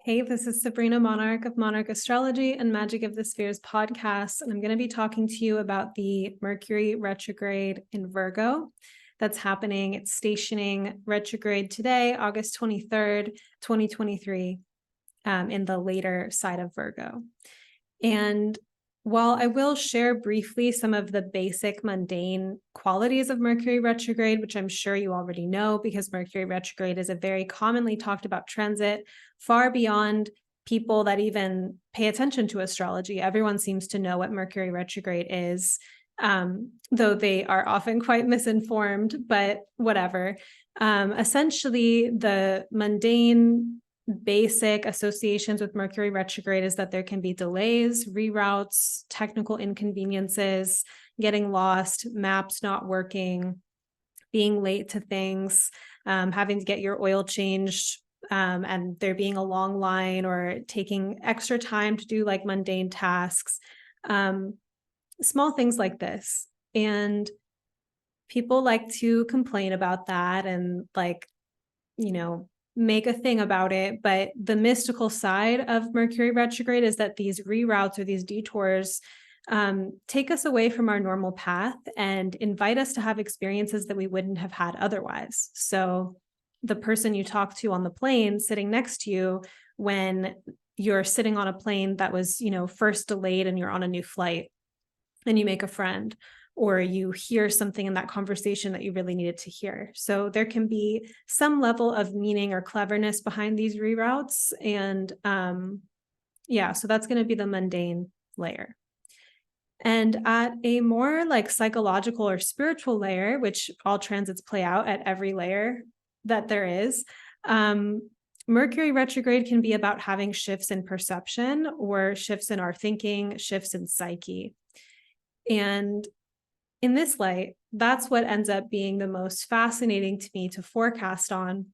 Hey, this is Sabrina, Monarch of Monarch Astrology and Magic of the Spheres podcast, and I'm going to be talking to you about the Mercury retrograde in Virgo that's happening. It's stationing retrograde today, August 23rd, 2023, in the later side of Virgo. And while I will share briefly some of the basic mundane qualities of Mercury retrograde, which I'm sure you already know because Mercury retrograde is a very commonly talked about transit, far beyond people that even pay attention to astrology. Everyone seems to know what Mercury retrograde is, though they are often quite misinformed, but whatever. Essentially, the mundane basic associations with Mercury retrograde is that there can be delays, reroutes, technical inconveniences, getting lost, maps not working, being late to things, having to get your oil changed, and there being a long line or taking extra time to do like mundane tasks, small things like this. And people like to complain about that and make a thing about it. But the mystical side of Mercury retrograde is that these reroutes or these detours take us away from our normal path and invite us to have experiences that we wouldn't have had otherwise. So the person you talk to on the plane sitting next to you when you're sitting on a plane that was, first delayed and you're on a new flight and you make a friend, or you hear something in that conversation that you really needed to hear. So there can be some level of meaning or cleverness behind these reroutes. And so that's going to be the mundane layer. And at a more like psychological or spiritual layer, which all transits play out at every layer that there is, Mercury retrograde can be about having shifts in perception or shifts in our thinking, shifts in psyche. And in this light, that's what ends up being the most fascinating to me to forecast on.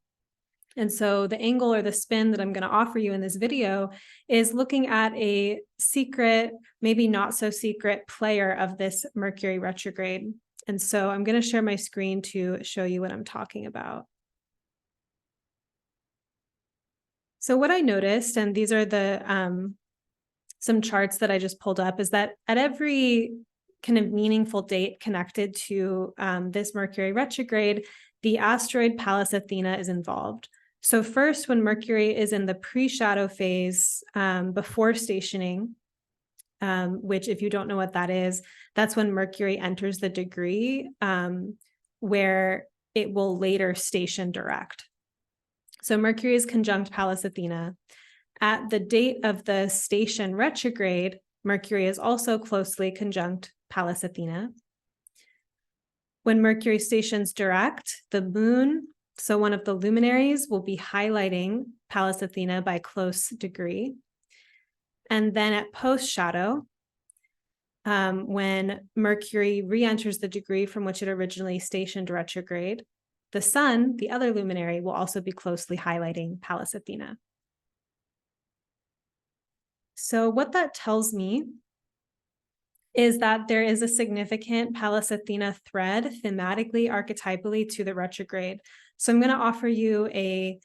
And so the angle or the spin that I'm going to offer you in this video is looking at a secret, maybe not so secret player of this Mercury retrograde. And so I'm going to share my screen to show you what I'm talking about. So what I noticed, and these are the some charts that I just pulled up, is that at every kind of meaningful date connected to this Mercury retrograde, the asteroid Pallas Athena is involved. So first, when Mercury is in the pre-shadow phase before stationing, which if you don't know what that is, that's when Mercury enters the degree where it will later station direct. So Mercury is conjunct Pallas Athena. At the date of the station retrograde, Mercury is also closely conjunct Pallas Athena. When Mercury stations direct, the moon, so one of the luminaries, will be highlighting Pallas Athena by close degree. And then at post-shadow, when Mercury re-enters the degree from which it originally stationed retrograde, the sun, the other luminary, will also be closely highlighting Pallas Athena. So what that tells me is that there is a significant Pallas Athena thread thematically, archetypally to the retrograde. So I'm going to offer you a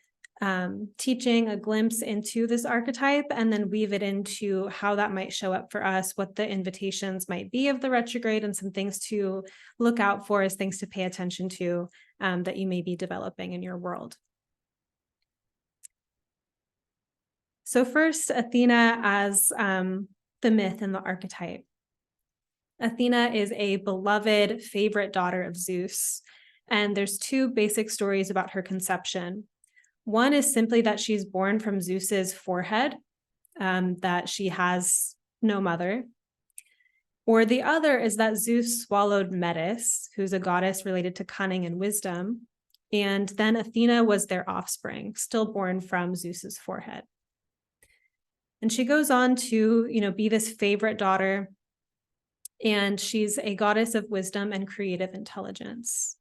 teaching, a glimpse into this archetype, and then weave it into how that might show up for us, what the invitations might be of the retrograde, and some things to look out for as things to pay attention to that you may be developing in your world. So first, Athena as the myth and the archetype. Athena is a beloved favorite daughter of Zeus, and there's two basic stories about her conception. One is simply that she's born from Zeus's forehead, that she has no mother. Or the other is that Zeus swallowed Metis, who's a goddess related to cunning and wisdom, and then Athena was their offspring, still born from Zeus's forehead. And she goes on to, be this favorite daughter, and she's a goddess of wisdom and creative intelligence.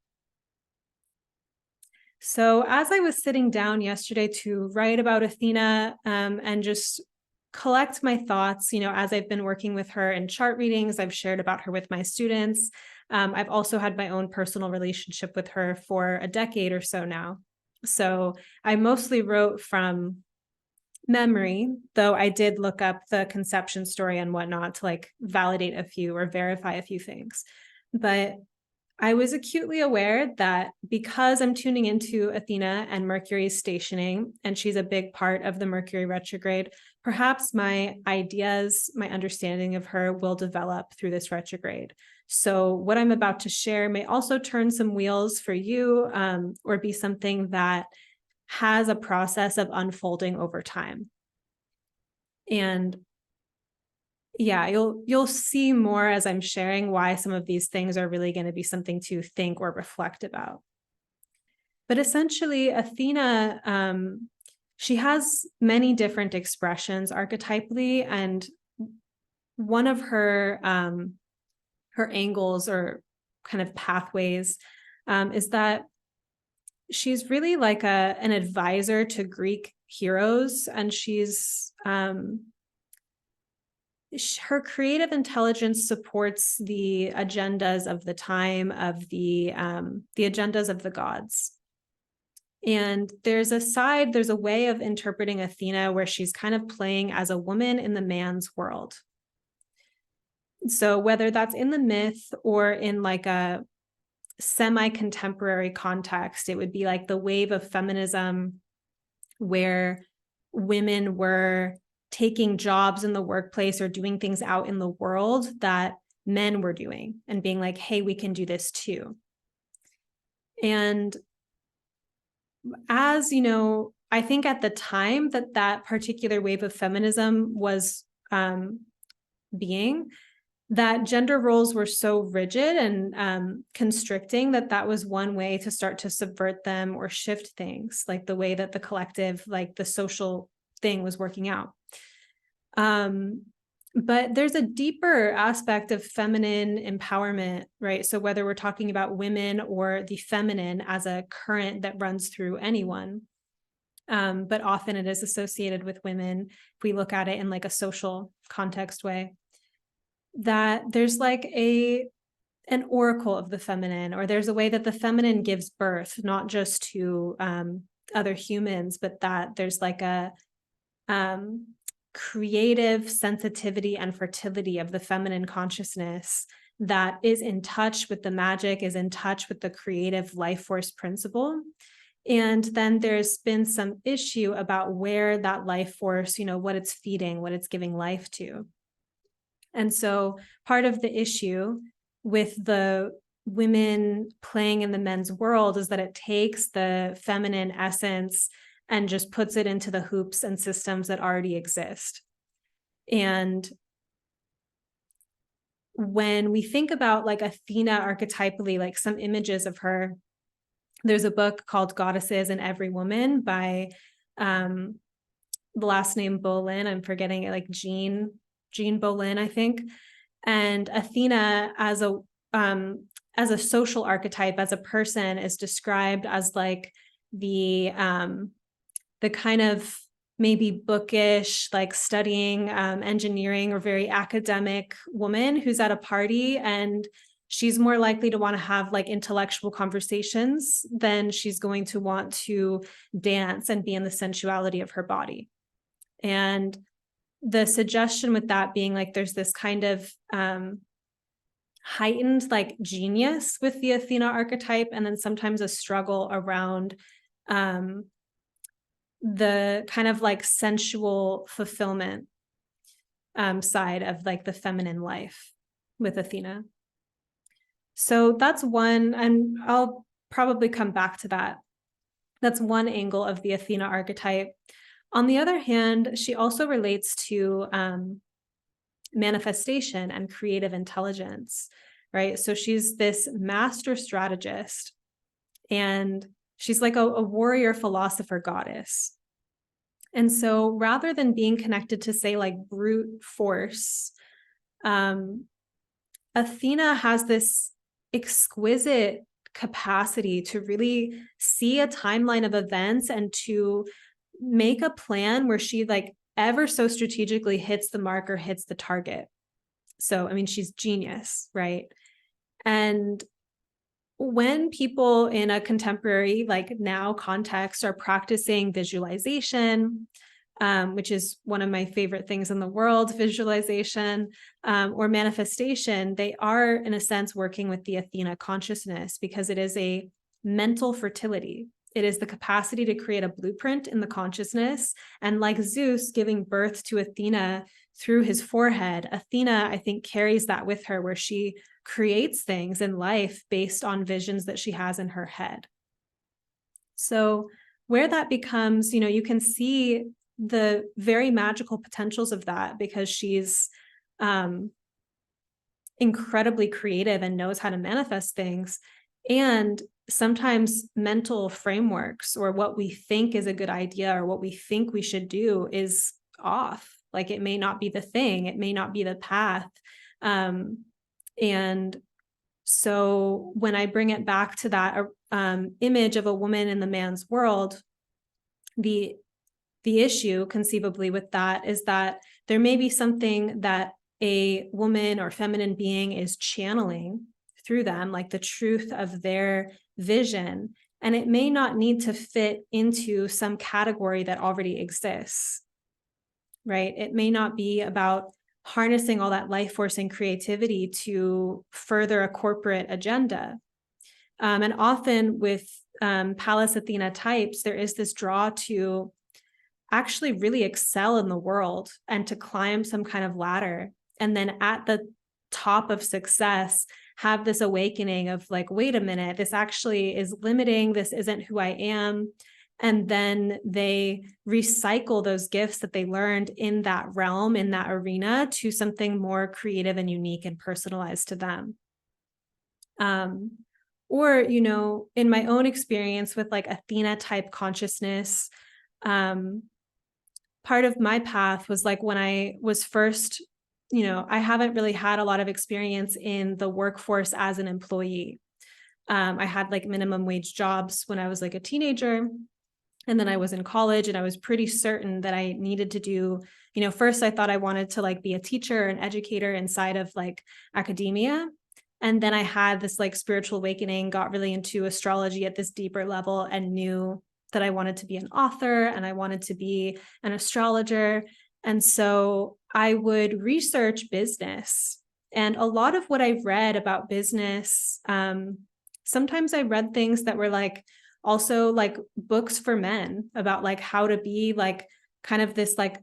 So as I was sitting down yesterday to write about Athena and just collect my thoughts, as I've been working with her in chart readings, I've shared about her with my students. I've also had my own personal relationship with her for a decade or so now. So I mostly wrote from memory, though I did look up the conception story and whatnot to like validate a few or verify a few things. But I was acutely aware that because I'm tuning into Athena and Mercury's stationing, and she's a big part of the Mercury retrograde, perhaps my ideas, my understanding of her will develop through this retrograde. So what I'm about to share may also turn some wheels for you, or be something that has a process of unfolding over time. And yeah, you'll see more as I'm sharing why some of these things are really going to be something to think or reflect about. But essentially, Athena, she has many different expressions archetypally, and one of her her angles or kind of pathways is that she's really like an advisor to Greek heroes, and she's her creative intelligence supports the agendas of the time, of the agendas of the gods. And there's a way of interpreting Athena where she's kind of playing as a woman in the man's world. So whether that's in the myth or in like a semi-contemporary context, it would be like the wave of feminism where women were taking jobs in the workplace or doing things out in the world that men were doing and being like, hey, we can do this too. And as you know, I think at the time that particular wave of feminism was being, that gender roles were so rigid and constricting that was one way to start to subvert them or shift things, like the way that the collective, like the social thing was working out. But there's a deeper aspect of feminine empowerment, right? So whether we're talking about women or the feminine as a current that runs through anyone, but often it is associated with women, if we look at it in like a social context way, that there's like an oracle of the feminine, or there's a way that the feminine gives birth, not just to other humans, but that there's like a creative sensitivity and fertility of the feminine consciousness that is in touch with the magic, is in touch with the creative life force principle. And then there's been some issue about where that life force, what it's feeding, what it's giving life to. And so part of the issue with the women playing in the men's world is that it takes the feminine essence and just puts it into the hoops and systems that already exist. And when we think about like Athena archetypally, like some images of her, there's a book called Goddesses in Every Woman by the last name Bolin. I'm forgetting it, like Jean Bolin, I think. And Athena as a social archetype, as a person, is described as like the kind of maybe bookish, like studying engineering or very academic woman who's at a party, and she's more likely to want to have like intellectual conversations than she's going to want to dance and be in the sensuality of her body. And the suggestion with that being like there's this kind of heightened like genius with the Athena archetype, and then sometimes a struggle around the kind of like sensual fulfillment side of like the feminine life with Athena. So that's one, and I'll probably come back to that. That's one angle of the Athena archetype. On the other hand, she also relates to manifestation and creative intelligence, right? So she's this master strategist, and she's like a warrior philosopher goddess. And so rather than being connected to, say, like brute force, Athena has this exquisite capacity to really see a timeline of events and to make a plan where she like ever so strategically hits the mark or hits the target. So, I mean, she's genius, right? And when people in a contemporary, like now context, are practicing visualization, which is one of my favorite things in the world, visualization, or manifestation, they are, in a sense, working with the Athena consciousness, because it is a mental fertility. It is the capacity to create a blueprint in the consciousness. And like Zeus giving birth to Athena through his forehead, Athena, I think, carries that with her, where she creates things in life based on visions that she has in her head. So where that becomes, you can see the very magical potentials of that, because she's incredibly creative and knows how to manifest things. And sometimes mental frameworks, or what we think is a good idea, or what we think we should do, is off. Like, it may not be the thing, it may not be the path. And so when I bring it back to that image of a woman in the man's world, the issue conceivably with that is that there may be something that a woman or feminine being is channeling through them, like the truth of their vision, and it may not need to fit into some category that already exists, right? It may not be about harnessing all that life force and creativity to further a corporate agenda. And often with Pallas Athena types, there is this draw to actually really excel in the world and to climb some kind of ladder. And then at the top of success, have this awakening of like, wait a minute, this actually is limiting. This isn't who I am. And then they recycle those gifts that they learned in that realm, in that arena, to something more creative and unique and personalized to them. Or, in my own experience with like Athena type consciousness, part of my path was like when I was first, I haven't really had a lot of experience in the workforce as an employee. I had like minimum wage jobs when I was like a teenager. And then I was in college, and I was pretty certain that I needed to do, first I thought I wanted to like be a teacher, an educator inside of like academia. And then I had this like spiritual awakening, got really into astrology at this deeper level, and knew that I wanted to be an author and I wanted to be an astrologer. And so I would research business. And a lot of what I've read about business, sometimes I read things that were like also like books for men about like how to be like kind of this like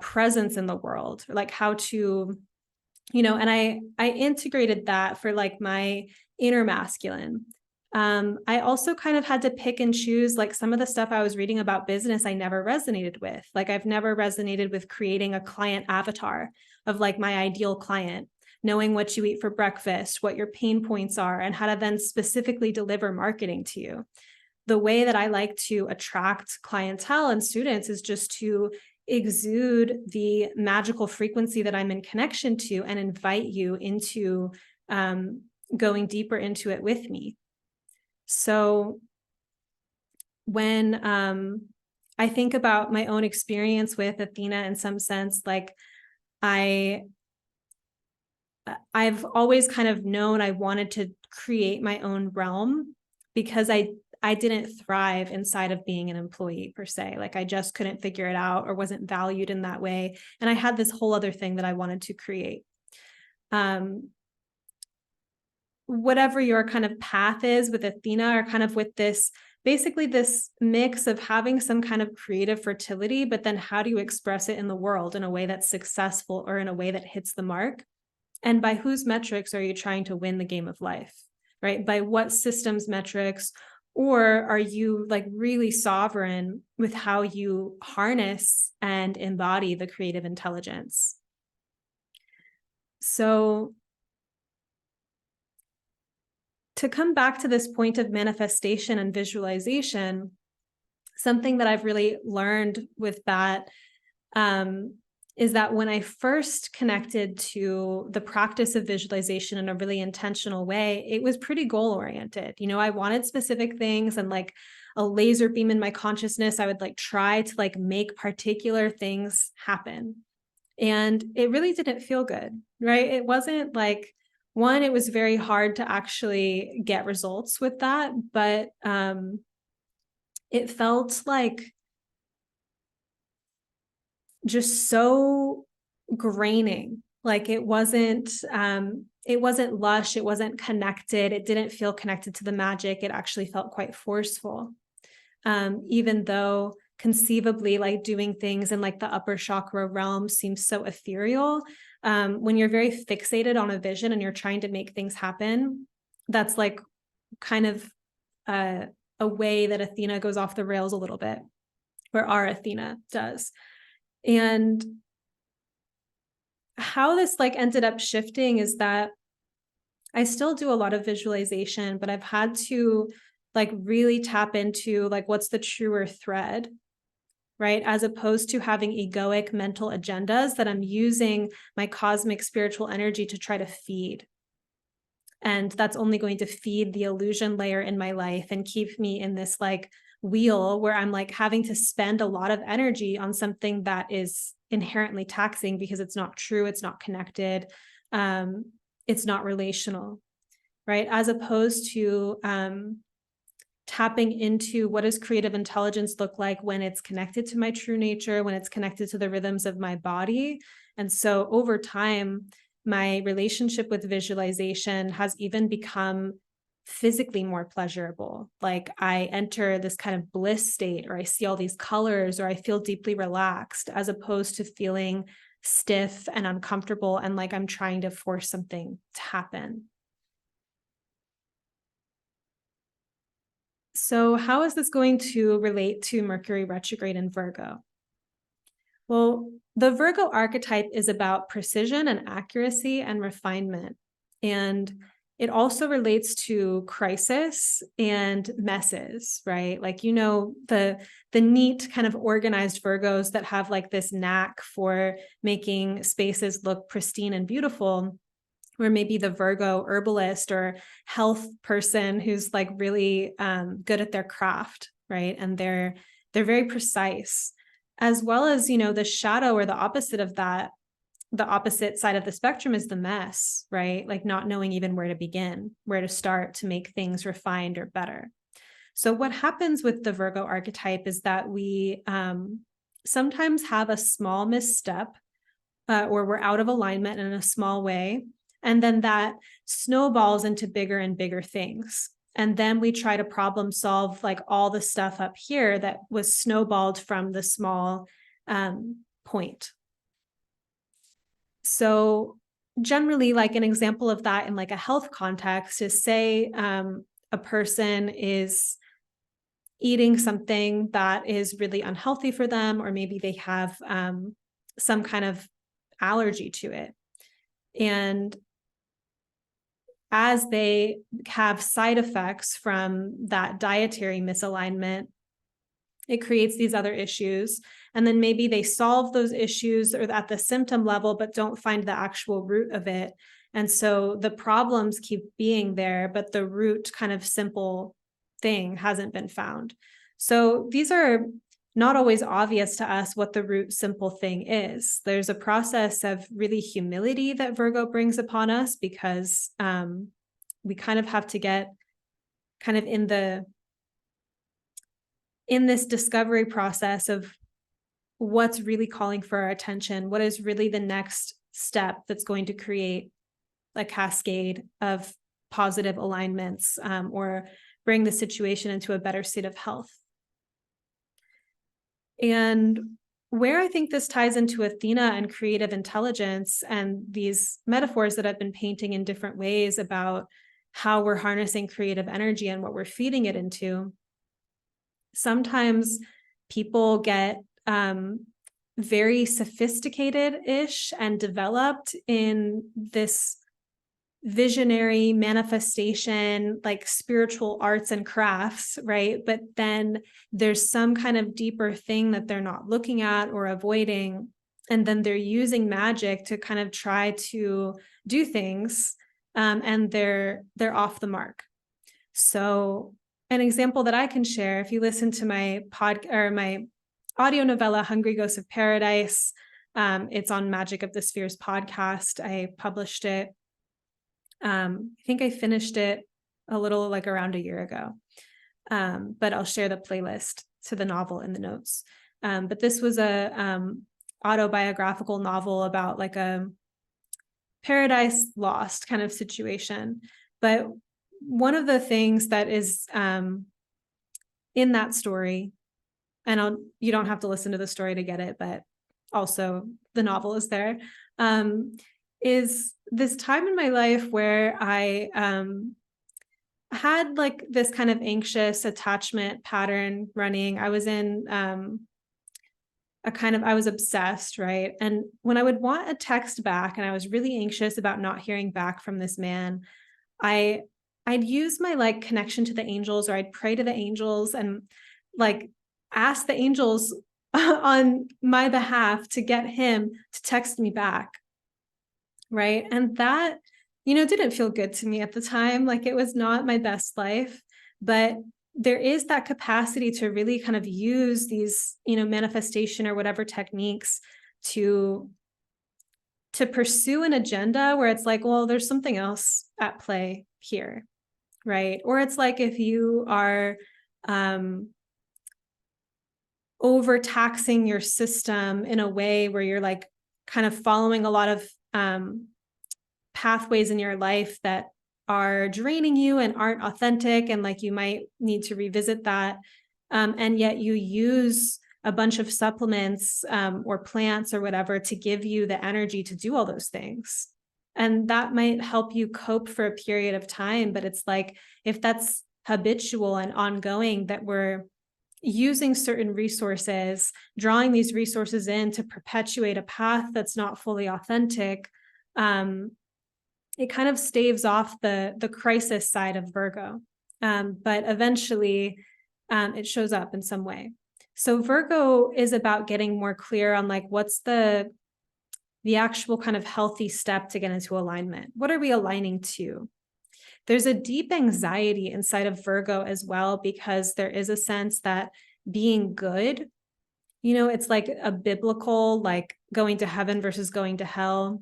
presence in the world, or like how to, and I integrated that for like my inner masculine. I also kind of had to pick and choose, like some of the stuff I was reading about business, I never resonated with. Like I've never resonated with creating a client avatar of like my ideal client, knowing what you eat for breakfast, what your pain points are, and how to then specifically deliver marketing to you. The way that I like to attract clientele and students is just to exude the magical frequency that I'm in connection to, and invite you into going deeper into it with me. So when I think about my own experience with Athena, in some sense, like I've always kind of known I wanted to create my own realm, because I didn't thrive inside of being an employee per se. Like I just couldn't figure it out, or wasn't valued in that way. And I had this whole other thing that I wanted to create. Whatever your kind of path is with Athena, or kind of with this, basically this mix of having some kind of creative fertility, but then how do you express it in the world in a way that's successful, or in a way that hits the mark? And by whose metrics are you trying to win the game of life, right? By what systems metrics? Or are you like really sovereign with how you harness and embody the creative intelligence? So to come back to this point of manifestation and visualization, something that I've really learned with that is that when I first connected to the practice of visualization in a really intentional way, it was pretty goal-oriented. I wanted specific things, and like a laser beam in my consciousness, I would like try to like make particular things happen. And it really didn't feel good, right? It wasn't like, one, it was very hard to actually get results with that, but it felt like just so graining. Like it wasn't lush, it wasn't connected, it didn't feel connected to the magic. It actually felt quite forceful. Even though conceivably like doing things in like the upper chakra realm seems so ethereal, when you're very fixated on a vision and you're trying to make things happen, that's like kind of a way that Athena goes off the rails a little bit, or our Athena does. And how this like ended up shifting is that I still do a lot of visualization, but I've had to like really tap into like what's the truer thread, right? As opposed to having egoic mental agendas that I'm using my cosmic spiritual energy to try to feed. And that's only going to feed the illusion layer in my life and keep me in this like wheel where I'm like having to spend a lot of energy on something that is inherently taxing because it's not true, it's not connected, it's not relational, right? As opposed to tapping into what does creative intelligence look like when it's connected to my true nature, when it's connected to the rhythms of my body. And so over time, my relationship with visualization has even become physically more pleasurable. Like I enter this kind of bliss state, or I see all these colors, or I feel deeply relaxed, as opposed to feeling stiff and uncomfortable and like I'm trying to force something to happen. So how is this going to relate to Mercury retrograde in Virgo? Well, the Virgo archetype is about precision and accuracy and refinement. And it also relates to crisis and messes, right? Like, you know, the neat kind of organized Virgos that have like this knack for making spaces look pristine and beautiful, or maybe the Virgo herbalist or health person who's like really good at their craft, right? And they're very precise, as well as, you know, the shadow or the opposite of that. The opposite side of the spectrum is the mess, right? Like not knowing even where to begin, where to start to make things refined or better. So what happens with the Virgo archetype is that we sometimes have a small misstep, or we're out of alignment in a small way. And then that snowballs into bigger and bigger things. And then we try to problem solve like all the stuff up here that was snowballed from the small point. So generally, like an example of that in like a health context is, say a person is eating something that is really unhealthy for them, or maybe they have some kind of allergy to it. And as they have side effects from that dietary misalignment, it creates these other issues. And then maybe they solve those issues or at the symptom level, but don't find the actual root of it. And so the problems keep being there, but the root kind of simple thing hasn't been found. So these are not always obvious to us what the root simple thing is. There's a process of really humility that Virgo brings upon us, because we kind of have to get kind of in this discovery process of what's really calling for our attention, what is really the next step that's going to create a cascade of positive alignments, or bring the situation into a better state of health. And where I think this ties into Athena and creative intelligence and these metaphors that I've been painting in different ways about how we're harnessing creative energy and what we're feeding it into, sometimes people get very sophisticated-ish and developed in this visionary manifestation, like spiritual arts and crafts, right? But then there's some kind of deeper thing that they're not looking at or avoiding. And then they're using magic to kind of try to do things, and they're off the mark. So an example that I can share, if you listen to my my audio novella, Hungry Ghosts of Paradise, it's on Magic of the Spheres podcast. I published it. I think I finished it a little like around a year ago, but I'll share the playlist to the novel in the notes. But this was a autobiographical novel about like a paradise lost kind of situation. But one of the things that is in that story, and you don't have to listen to the story to get it, but also the novel is there, is this time in my life where I had like this kind of anxious attachment pattern running. I was in I was obsessed, right? And when I would want a text back and I was really anxious about not hearing back from this man, I'd use my like connection to the angels, or I'd pray to the angels and like ask the angels on my behalf to get him to text me back. Right. And that, didn't feel good to me at the time. Like it was not my best life, but there is that capacity to really kind of use these, manifestation or whatever techniques to pursue an agenda where it's like, well, there's something else at play here. Right. Or it's like if you are overtaxing your system in a way where you're like kind of following a lot of pathways in your life that are draining you and aren't authentic, and like you might need to revisit that, and yet you use a bunch of supplements or plants or whatever to give you the energy to do all those things, and that might help you cope for a period of time. But it's like if that's habitual and ongoing, that we're using certain resources, drawing these resources in to perpetuate a path that's not fully authentic, it kind of staves off the crisis side of Virgo. But eventually it shows up in some way. So Virgo is about getting more clear on like, what's the actual kind of healthy step to get into alignment? What are we aligning to? There's a deep anxiety inside of Virgo as well, because there is a sense that being good, it's like a biblical, like going to heaven versus going to hell,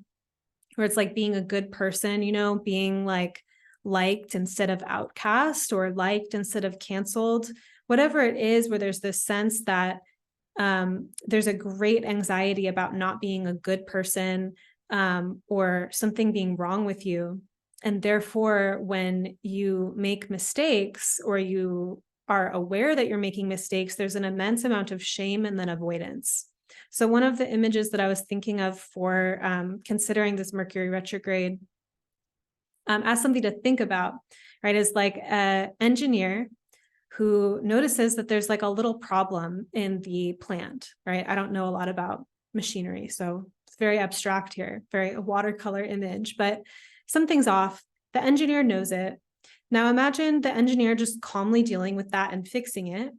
where it's like being a good person, being like liked instead of outcast, or liked instead of canceled, whatever it is, where there's this sense that there's a great anxiety about not being a good person, or something being wrong with you. And therefore, when you make mistakes or you are aware that you're making mistakes, there's an immense amount of shame and then avoidance. So one of the images that I was thinking of for considering this Mercury retrograde as something to think about, right, is like an engineer who notices that there's like a little problem in the plant, right? I don't know a lot about machinery, so it's very abstract here, very watercolor image, but something's off. The engineer knows it. Now imagine the engineer just calmly dealing with that and fixing it,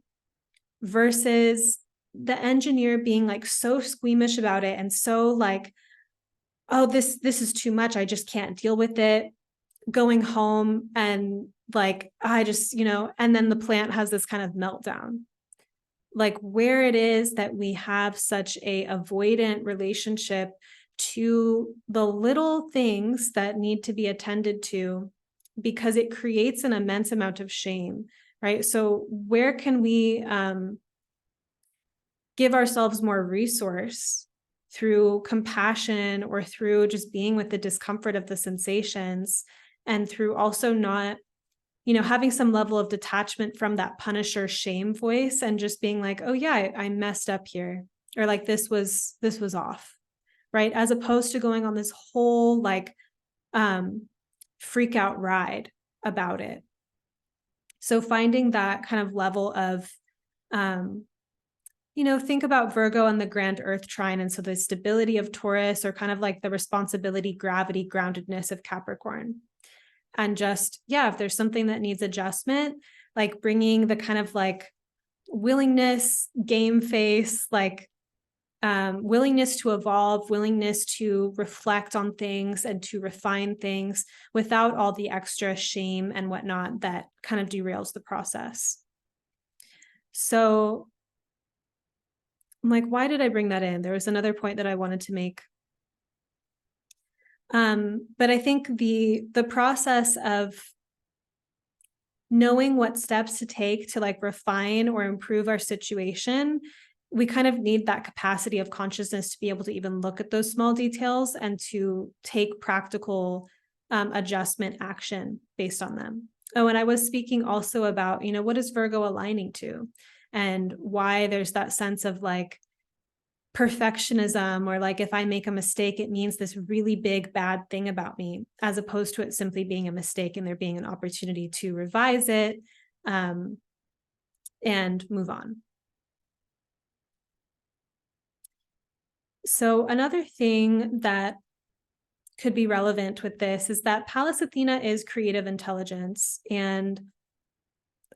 versus the engineer being like so squeamish about it and so like, oh, this is too much, I just can't deal with it, going home and like, I just, and then the plant has this kind of meltdown. Like where it is that we have such a avoidant relationship to the little things that need to be attended to, because it creates an immense amount of shame, right? So where can we give ourselves more resource through compassion, or through just being with the discomfort of the sensations, and through also not, having some level of detachment from that punisher shame voice, and just being like, oh yeah, I messed up here, or like this was off, right? As opposed to going on this whole like freak out ride about it. So finding that kind of level of think about Virgo and the grand earth trine. And so the stability of Taurus, or kind of like the responsibility, gravity, groundedness of Capricorn. And just, yeah, if there's something that needs adjustment, like bringing the kind of like willingness, game face, like willingness to evolve, willingness to reflect on things and to refine things without all the extra shame and whatnot that kind of derails the process. So I'm like, why did I bring that in? There was another point that I wanted to make. But I think the process of knowing what steps to take to like refine or improve our situation we kind of need that capacity of consciousness to be able to even look at those small details and to take practical adjustment action based on them. Oh, and I was speaking also about, what is Virgo aligning to, and why there's that sense of like perfectionism, or like if I make a mistake, it means this really big bad thing about me, as opposed to it simply being a mistake and there being an opportunity to revise it and move on. So another thing that could be relevant with this is that Pallas Athena is creative intelligence, and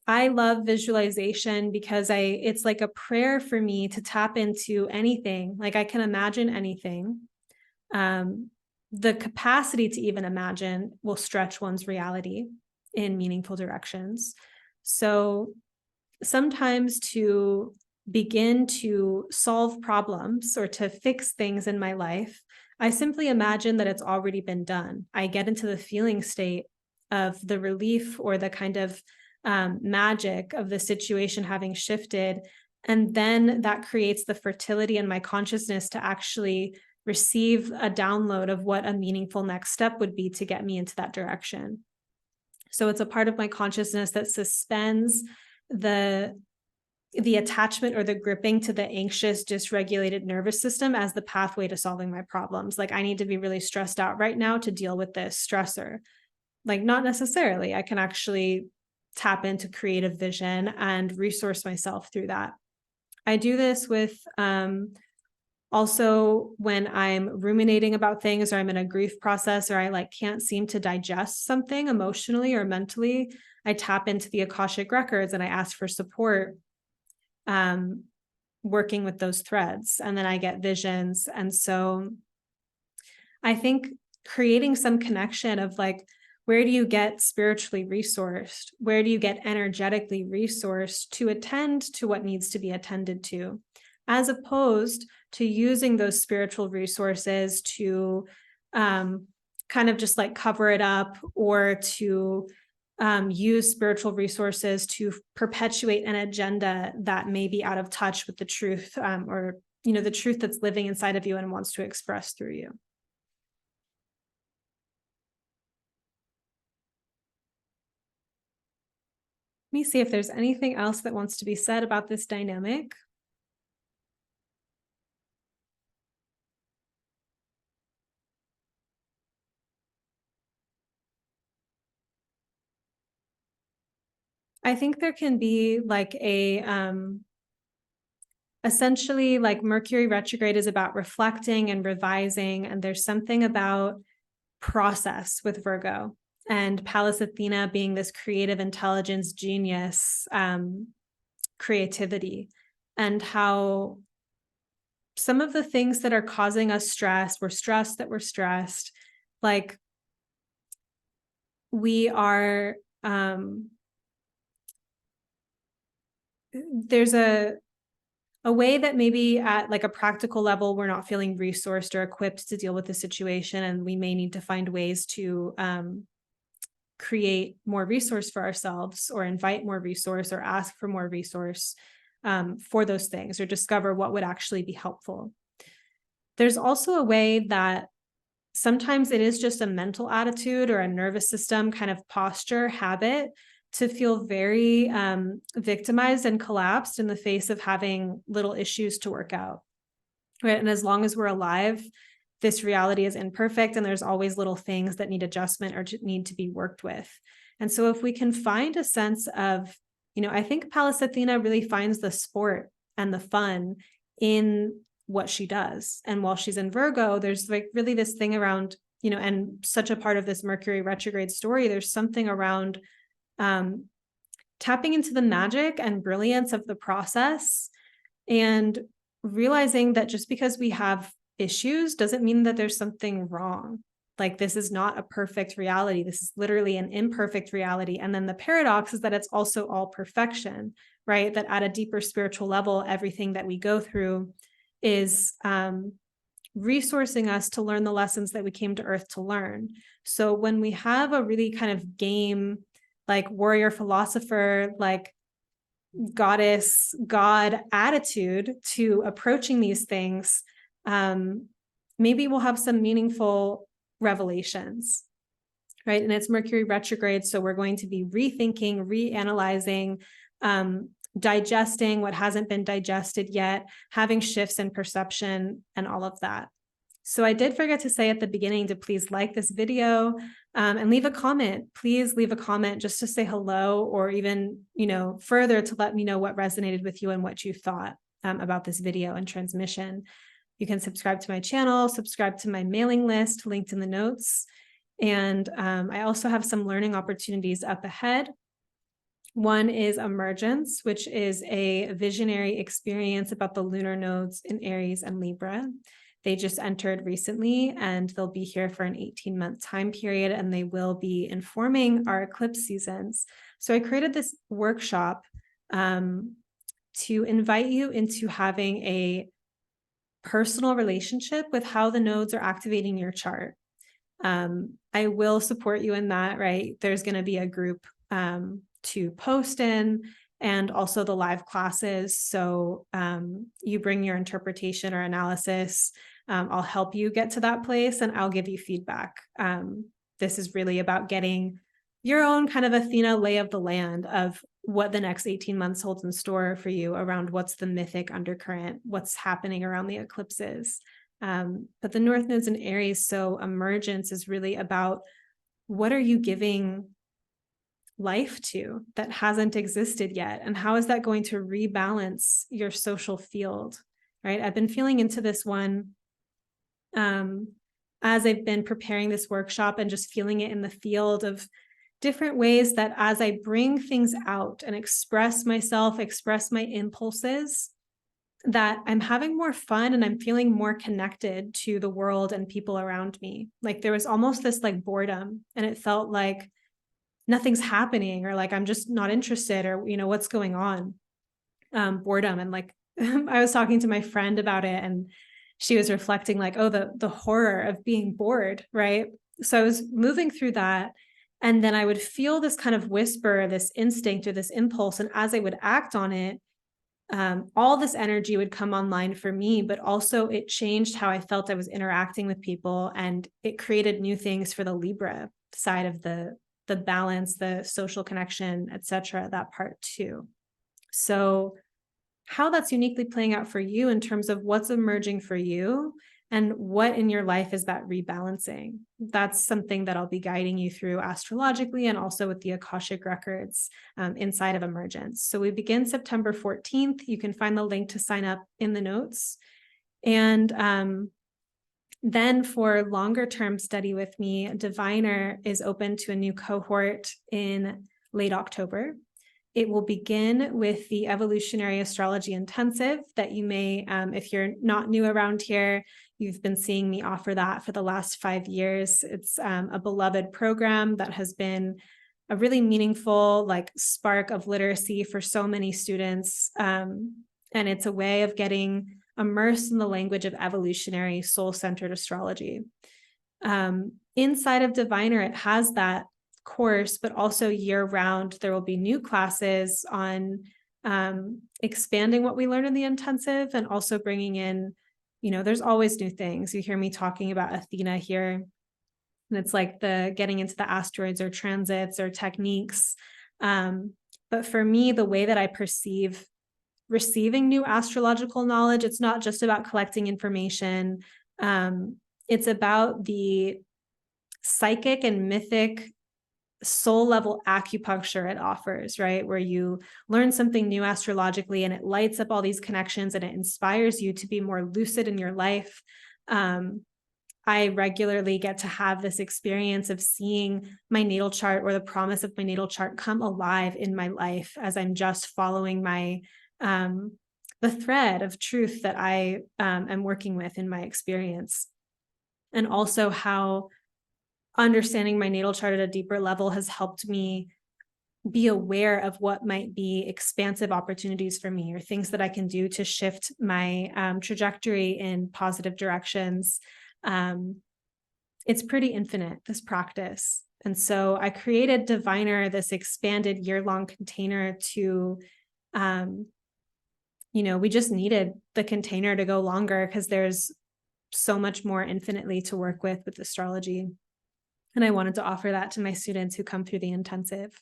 I love visualization because it's like a prayer for me to tap into anything. Like I can imagine anything. The capacity to even imagine will stretch one's reality in meaningful directions. So sometimes to begin to solve problems or to fix things in my life, I simply imagine that it's already been done. I get into the feeling state of the relief or the kind of magic of the situation having shifted. And then that creates the fertility in my consciousness to actually receive a download of what a meaningful next step would be to get me into that direction. So it's a part of my consciousness that suspends the attachment or the gripping to the anxious, dysregulated nervous system as the pathway to solving my problems. Like I need to be really stressed out right now to deal with this stressor. Like not necessarily. I can actually tap into creative vision and resource myself through that. I do this with also when I'm ruminating about things, or I'm in a grief process, or I like can't seem to digest something emotionally or mentally, I tap into the Akashic records and I ask for support working with those threads, and then I get visions. And so I think creating some connection of like, where do you get spiritually resourced? Where do you get energetically resourced to attend to what needs to be attended to, as opposed to using those spiritual resources to kind of just like cover it up, or to use spiritual resources to perpetuate an agenda that may be out of touch with the truth, or the truth that's living inside of you and wants to express through you. Let me see if there's anything else that wants to be said about this dynamic. I think there can be like essentially like Mercury retrograde is about reflecting and revising, and there's something about process with Virgo, and Pallas Athena being this creative intelligence, genius, creativity, and how some of the things that are causing us stress, we're stressed, like we are, there's a way that maybe at like a practical level, we're not feeling resourced or equipped to deal with the situation. And we may need to find ways to create more resource for ourselves, or invite more resource, or ask for more resource for those things, or discover what would actually be helpful. There's also a way that sometimes it is just a mental attitude or a nervous system kind of posture habit to feel very victimized and collapsed in the face of having little issues to work out. Right? And as long as we're alive, this reality is imperfect, and there's always little things that need adjustment or need to be worked with. And so if we can find a sense of, I think Pallas Athena really finds the sport and the fun in what she does. And while she's in Virgo, there's like really this thing around, and such a part of this Mercury retrograde story, there's something around tapping into the magic and brilliance of the process, and realizing that just because we have issues doesn't mean that there's something wrong. Like this is not a perfect reality. This is literally an imperfect reality. And then the paradox is that it's also all perfection, right? That at a deeper spiritual level, everything that we go through is resourcing us to learn the lessons that we came to Earth to learn. So when we have a really kind of game, like warrior philosopher, like goddess, God attitude to approaching these things, maybe we'll have some meaningful revelations, right? And it's Mercury retrograde, so we're going to be rethinking, reanalyzing, digesting what hasn't been digested yet, having shifts in perception, and all of that. So I did forget to say at the beginning to please like this video, and leave a comment. Please leave a comment just to say hello, or even, further to let me know what resonated with you and what you thought about this video and transmission. You can subscribe to my channel, subscribe to my mailing list linked in the notes. And I also have some learning opportunities up ahead. One is Emergence, which is a visionary experience about the lunar nodes in Aries and Libra. They just entered recently, and they'll be here for an 18-month time period, and they will be informing our eclipse seasons. So I created this workshop to invite you into having a personal relationship with how the nodes are activating your chart. I will support you in that, right? There's going to be a group to post in, and also the live classes. So you bring your interpretation or analysis. I'll help you get to that place, and I'll give you feedback. This is really about getting your own kind of Athena lay of the land of what the next 18 months holds in store for you around what's the mythic undercurrent, what's happening around the eclipses. But the North Node's in Aries, so Emergence is really about what are you giving life to that hasn't existed yet, and how is that going to rebalance your social field, right? I've been feeling into this one as I've been preparing this workshop, and just feeling it in the field of different ways that as I bring things out and express myself, express my impulses, that I'm having more fun and I'm feeling more connected to the world and people around me. Like there was almost this like boredom, and it felt like nothing's happening, or like I'm just not interested, or what's going on. Boredom. And like I was talking to my friend about it, and she was reflecting like, oh, the horror of being bored, right? So I was moving through that, and then I would feel this kind of whisper, this instinct or this impulse, and as I would act on it, all this energy would come online for me, but also it changed how I felt I was interacting with people, and it created new things for the Libra side of the balance, the social connection, etc., that part too. So how that's uniquely playing out for you in terms of what's emerging for you and what in your life is that rebalancing. That's something that I'll be guiding you through astrologically, and also with the Akashic records inside of Emergence. So we begin September 14th. You can find the link to sign up in the notes. And then for longer term study with me, Diviner is open to a new cohort in late October. It will begin with the Evolutionary Astrology Intensive that you may, if you're not new around here, you've been seeing me offer that for the last 5 years. It's a beloved program that has been a really meaningful like spark of literacy for so many students. And it's a way of getting immersed in the language of evolutionary soul-centered astrology. Inside of Diviner, it has that course, but also year-round, there will be new classes on expanding what we learn in the intensive, and also bringing in, there's always new things. You hear me talking about Athena here, and it's like the getting into the asteroids or transits or techniques. But for me, the way that I perceive receiving new astrological knowledge, it's not just about collecting information. It's about the psychic and mythic soul level acupuncture it offers, right? Where you learn something new astrologically, and it lights up all these connections, and it inspires you to be more lucid in your life. I regularly get to have this experience of seeing my natal chart, or the promise of my natal chart, come alive in my life as I'm just following my the thread of truth that I am working with in my experience. And also how understanding my natal chart at a deeper level has helped me be aware of what might be expansive opportunities for me, or things that I can do to shift my trajectory in positive directions. It's pretty infinite, this practice. And so I created Diviner, this expanded year-long container, to We just needed the container to go longer because there's so much more infinitely to work with astrology. And I wanted to offer that to my students who come through the intensive.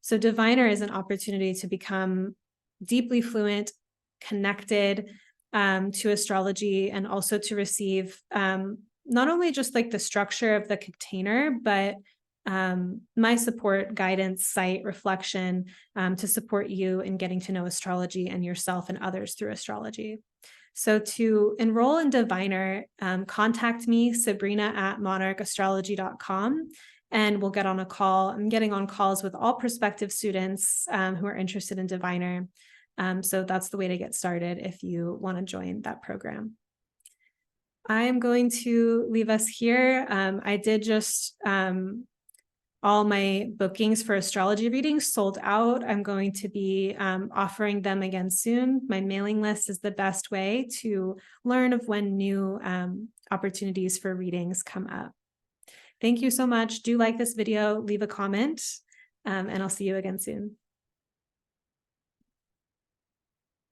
So Diviner is an opportunity to become deeply fluent, connected to astrology, and also to receive not only just like the structure of the container, but my support, guidance, sight, reflection to support you in getting to know astrology and yourself and others through astrology. So to enroll in Diviner, contact me, Sabrina@monarchastrology.com, and we'll get on a call. I'm getting on calls with all prospective students who are interested in Diviner. So that's the way to get started if you want to join that program. I'm going to leave us here. I did just all my bookings for astrology readings sold out. I'm going to be offering them again soon. My mailing list is the best way to learn of when new opportunities for readings come up. Thank you so much. Do like this video, leave a comment, and I'll see you again soon.